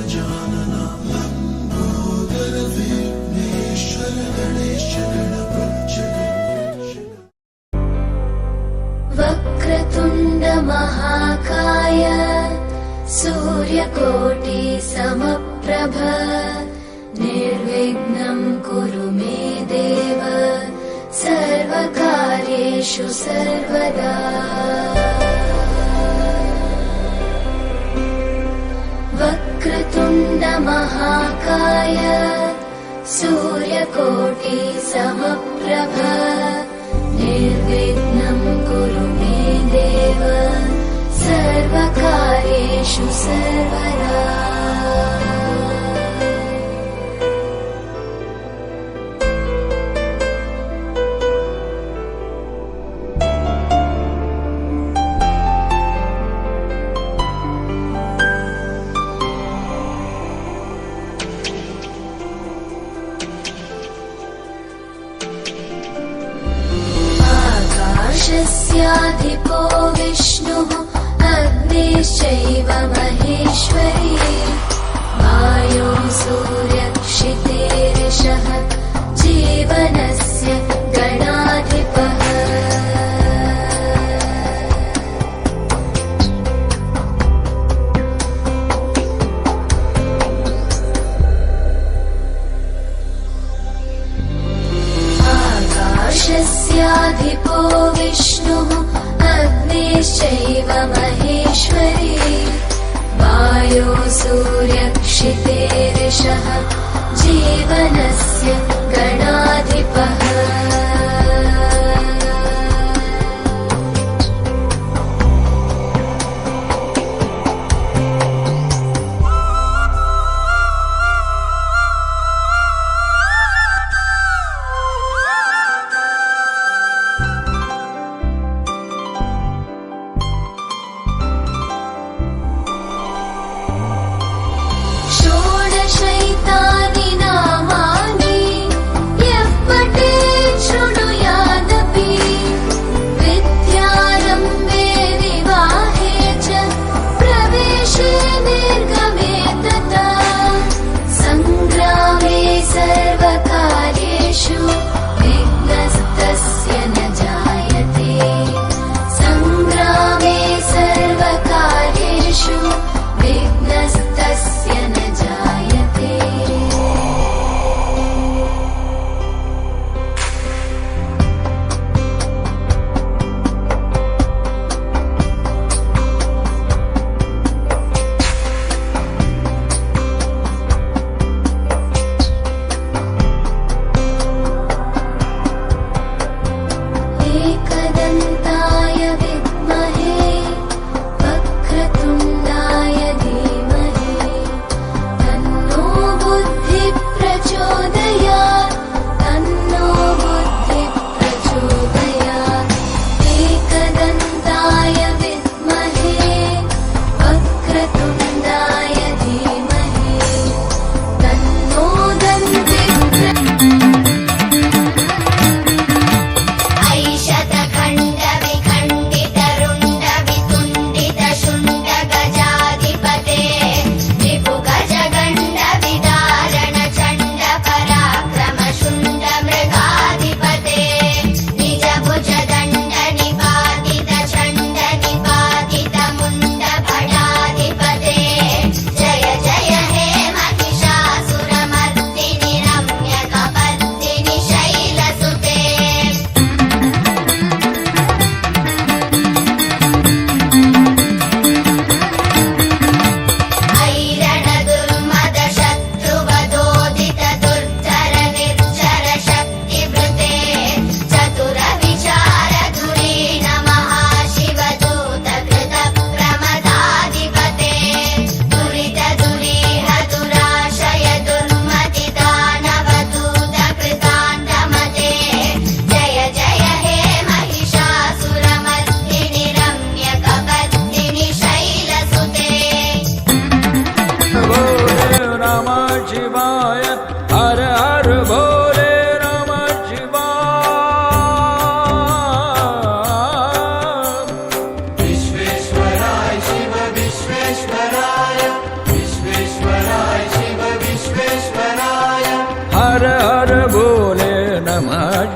गजानन लंबोदर विघ्नेश्वर गणेश गणपति वक्रतुंड महाकाय सूर्यकोटि समप्रभ निर्विघ्नं कुरु मे देव सर्वकार्येषु सर्वदा। वक्रतुंड महाकाय सूर्यकोटि समप्रभ निर्विघ्नं कुरु मे देव सर्वकार्येषु सर्वदा। आकाशस्याधिपो विष्णुः अग्निश्चैव महेश्वरी वायो सूर्यक्षितेरिषः जीवनस्य गणाधिपः। आकाशस्याधिपो विष्णुः अग्निश्चैव महेश्वरी वायो सूर्यक्षितेरिषः जीवनस्य गणाधिपः। षोडशैतानि नामानि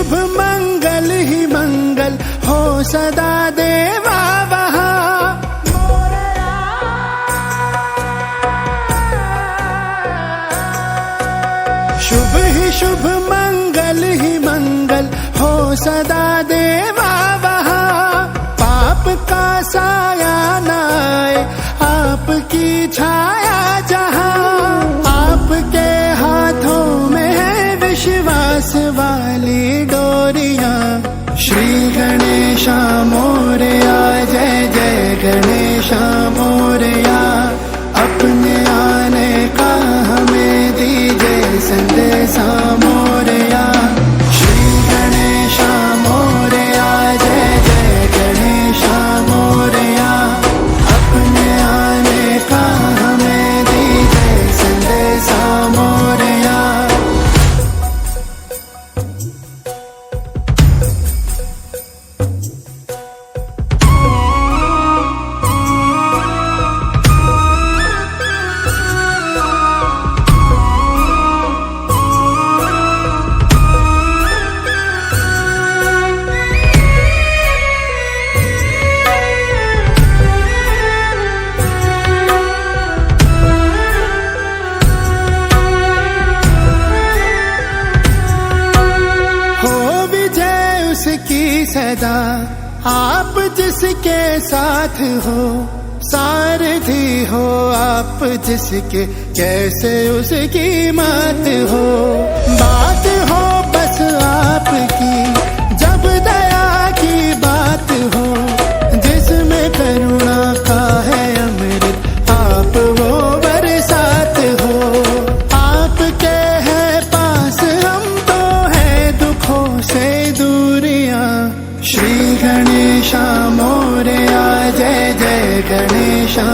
शुभ मंगल ही मंगल हो सदा देवा वहाँ। शुभ ही शुभ मंगल ही मंगल हो सदा देवा वहाँ। पाप का साया न आए आपकी छाया जहाँ। आपके हाथों में है विश्वास वाली डोरियां। श्री गणेशा मोरया जय जय गणेशा मोरया। अपने आने का हमें दीजिए संदेशा मोरया। श्री गणेशा मोरया जय जय गणेशा मोरया। अपने आने का हमें दीजिए संदेशा मोरया। उसकी सदा आप जिसके साथ हो। सारथी हो आप जिसके कैसे उसकी मात हो। बात हो बस आपकी जब दया की बात हो। जिसमें करुणा का है अमृत आप वो बरसात हो। आपके है पास हम तो है दुखों से दूरियां। श्री गणेशा मोरया जय जय गणेशा।